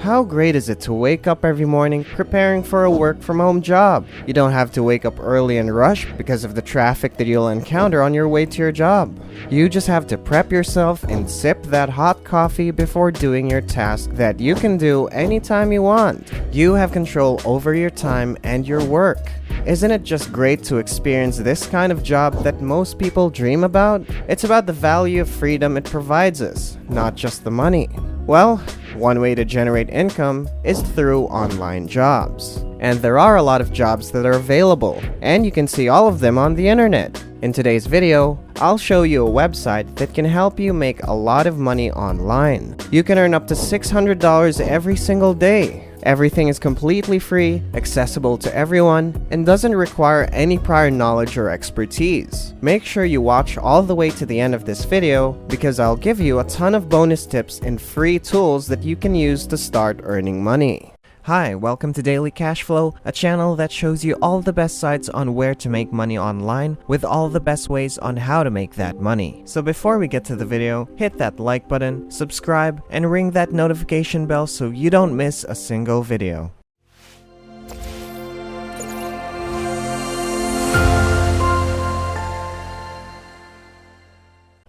How great is it to wake up every morning preparing for a work-from-home job? You don't have to wake up early and rush because of the traffic that you'll encounter on your way to your job. You just have to prep yourself and sip that hot coffee before doing your task that you can do anytime you want. You have control over your time and your work. Isn't it just great to experience this kind of job that most people dream about? It's about the value of freedom it provides us, not just the money. Well, one way to generate income is through online jobs. And there are a lot of jobs that are available, and you can see all of them on the internet. In today's video, I'll show you a website that can help you make a lot of money online. You can earn up to $600 every single day. Everything is completely free, accessible to everyone, and doesn't require any prior knowledge or expertise. Make sure you watch all the way to the end of this video because I'll give you a ton of bonus tips and free tools that you can use to start earning money. Hi, welcome to Daily Cashflow, a channel that shows you all the best sites on where to make money online with all the best ways on how to make that money. So before we get to the video, hit that like button, subscribe, and ring that notification bell so you don't miss a single video.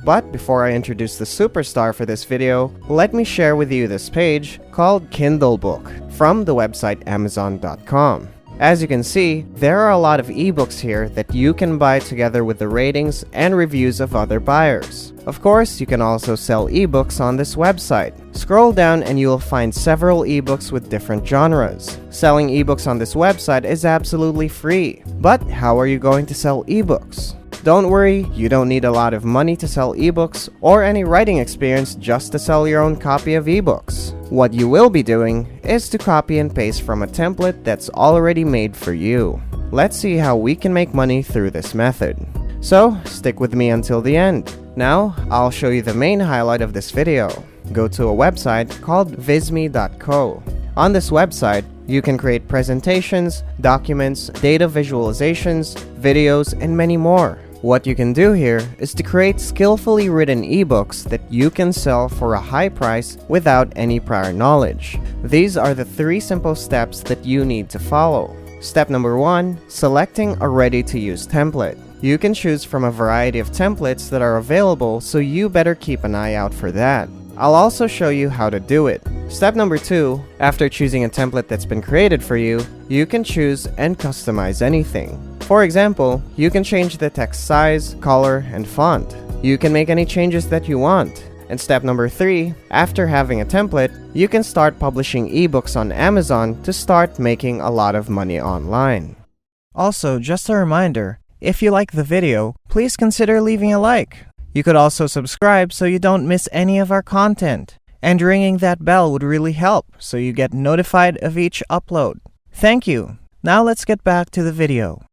But before I introduce the superstar for this video, let me share with you this page called Kindle Book from the website Amazon.com. As you can see, there are a lot of ebooks here that you can buy together with the ratings and reviews of other buyers. Of course, you can also sell ebooks on this website. Scroll down and you will find several ebooks with different genres. Selling ebooks on this website is absolutely free. But how are you going to sell ebooks? Don't worry, you don't need a lot of money to sell ebooks or any writing experience just to sell your own copy of ebooks. What you will be doing is to copy and paste from a template that's already made for you. Let's see how we can make money through this method. So, stick with me until the end. Now, I'll show you the main highlight of this video. Go to a website called visme.co. On this website, you can create presentations, documents, data visualizations, videos, and many more. What you can do here is to create skillfully written ebooks that you can sell for a high price without any prior knowledge. These are the 3 simple steps that you need to follow. Step number 1, selecting a ready-to-use template. You can choose from a variety of templates that are available, so you better keep an eye out for that. I'll also show you how to do it. Step number 2, after choosing a template that's been created for you, you can choose and customize anything. For example, you can change the text size, color, and font. You can make any changes that you want. And step number 3, after having a template, you can start publishing ebooks on Amazon to start making a lot of money online. Also, just a reminder, if you like the video, please consider leaving a like. You could also subscribe so you don't miss any of our content. And ringing that bell would really help so you get notified of each upload. Thank you. Now let's get back to the video.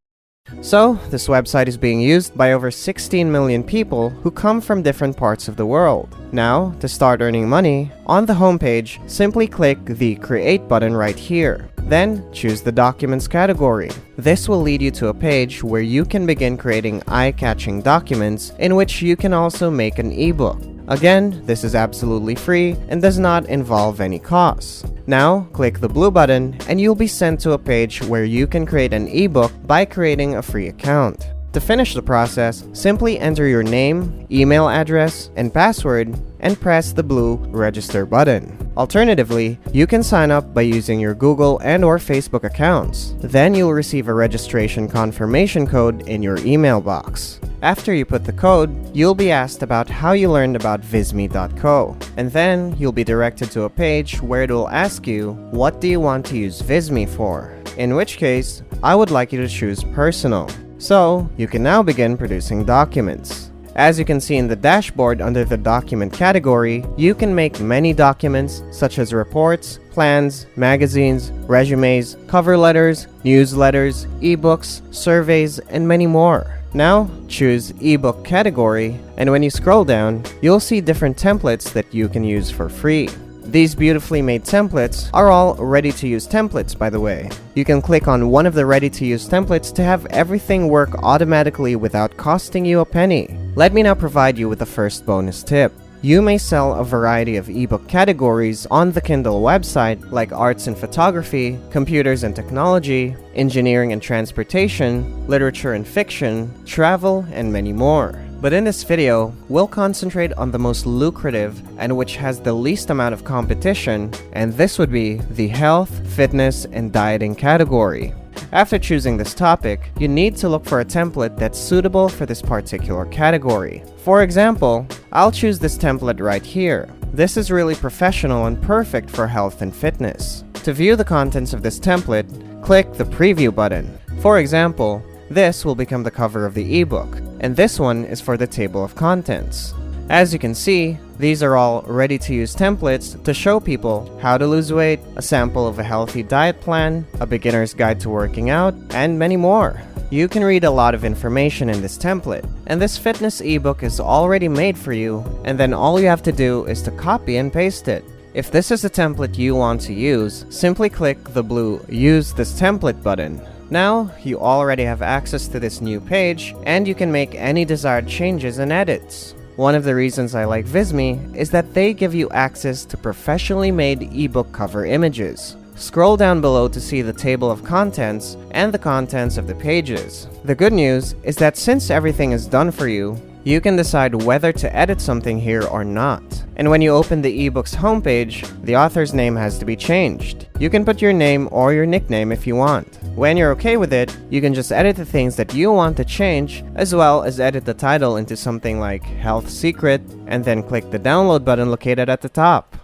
So, this website is being used by over 16 million people who come from different parts of the world. Now, to start earning money, on the homepage, simply click the Create button right here. Then, choose the Documents category. This will lead you to a page where you can begin creating eye-catching documents in which you can also make an ebook. Again, this is absolutely free and does not involve any costs. Now, click the blue button and you'll be sent to a page where you can create an ebook by creating a free account. To finish the process, simply enter your name, email address, and password and press the blue Register button. Alternatively, you can sign up by using your Google and/or Facebook accounts. Then you'll receive a registration confirmation code in your email box. After you put the code, you'll be asked about how you learned about visme.co, and then you'll be directed to a page where it will ask you, what do you want to use Visme for? In which case, I would like you to choose Personal. So, you can now begin producing documents. As you can see in the dashboard under the Document category, you can make many documents such as reports, plans, magazines, resumes, cover letters, newsletters, ebooks, surveys, and many more. Now, choose eBook category, and when you scroll down, you'll see different templates that you can use for free. These beautifully made templates are all ready-to-use templates, by the way. You can click on one of the ready-to-use templates to have everything work automatically without costing you a penny. Let me now provide you with the first bonus tip. you may sell a variety of ebook categories on the Kindle website, like arts and photography, computers and technology, engineering and transportation, literature and fiction, travel, and many more. But in this video, we'll concentrate on the most lucrative and which has the least amount of competition, and this would be the health, fitness, and dieting category. After choosing this topic, you need to look for a template that's suitable for this particular category. For example, I'll choose this template right here. This is really professional and perfect for health and fitness. To view the contents of this template, click the preview button. For example, this will become the cover of the ebook, and this one is for the table of contents. As you can see, these are all ready-to-use templates to show people how to lose weight, a sample of a healthy diet plan, a beginner's guide to working out, and many more. You can read a lot of information in this template, and this fitness ebook is already made for you, and then all you have to do is to copy and paste it. If this is the template you want to use, simply click the blue Use this template button. Now, you already have access to this new page, and you can make any desired changes and edits. One of the reasons I like Visme is that they give you access to professionally made ebook cover images. Scroll down below to see the table of contents and the contents of the pages. The good news is that since everything is done for you, you can decide whether to edit something here or not. And when you open the eBooks homepage, the author's name has to be changed. You can put your name or your nickname if you want. When you're okay with it, you can just edit the things that you want to change, as well as edit the title into something like Health Secret, and then click the download button located at the top.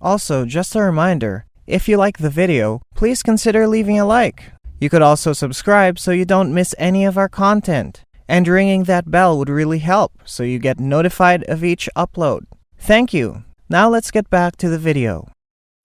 Also, just a reminder, if you like the video, please consider leaving a like. You could also subscribe so you don't miss any of our content. And ringing that bell would really help, so you get notified of each upload. Thank you. Now let's get back to the video.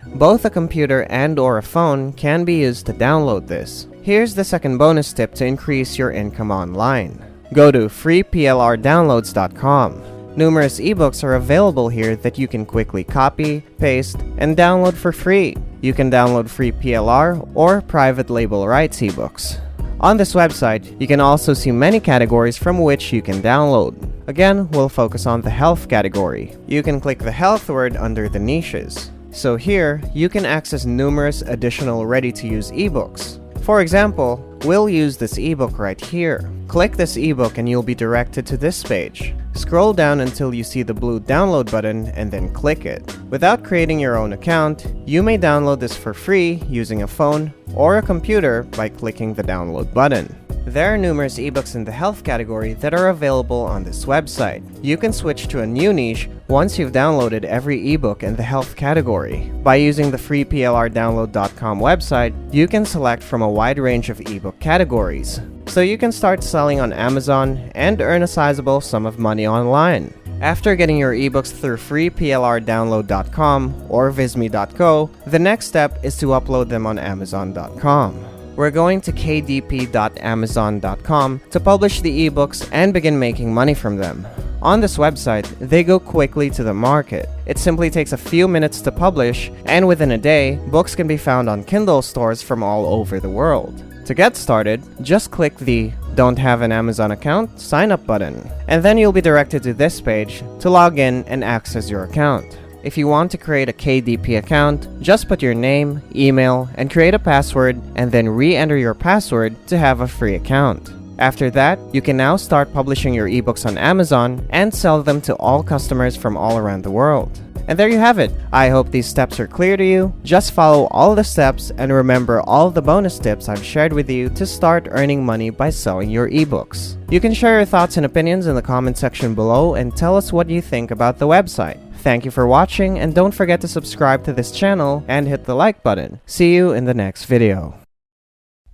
Both a computer and/or a phone can be used to download this. Here's the second bonus tip to increase your income online. Go to freeplrdownloads.com. Numerous ebooks are available here that you can quickly copy, paste, and download for free. You can download free PLR or private label rights ebooks. On this website, you can also see many categories from which you can download. Again, we'll focus on the health category. You can click the health word under the niches. So here, you can access numerous additional ready-to-use ebooks. For example, we'll use this ebook right here. Click this ebook and you'll be directed to this page. Scroll down until you see the blue download button and then click it. Without creating your own account, you may download this for free using a phone or a computer by clicking the download button. There are numerous ebooks in the health category that are available on this website. You can switch to a new niche once you've downloaded every ebook in the health category. By using the freeplrdownload.com website, you can select from a wide range of ebook categories. So you can start selling on Amazon and earn a sizable sum of money online. After getting your ebooks through freeplrdownload.com or visme.co, the next step is to upload them on Amazon.com. We're going to kdp.amazon.com to publish the ebooks and begin making money from them. On this website, they go quickly to the market. It simply takes a few minutes to publish, and within a day, books can be found on Kindle stores from all over the world. To get started, just click the Don't Have an Amazon Account Sign Up button, and then you'll be directed to this page to log in and access your account. If you want to create a KDP account, just put your name, email, and create a password, and then re-enter your password to have a free account. After that, you can now start publishing your ebooks on Amazon and sell them to all customers from all around the world. And there you have it. I hope these steps are clear to you. Just follow all the steps and remember all the bonus tips I've shared with you to start earning money by selling your ebooks. You can share your thoughts and opinions in the comment section below and tell us what you think about the website. Thank you for watching, and don't forget to subscribe to this channel and hit the like button. See you in the next video.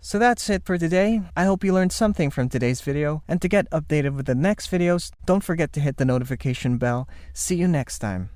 So that's it for today. I hope you learned something from today's video, and to get updated with the next videos, don't forget to hit the notification bell. See you next time.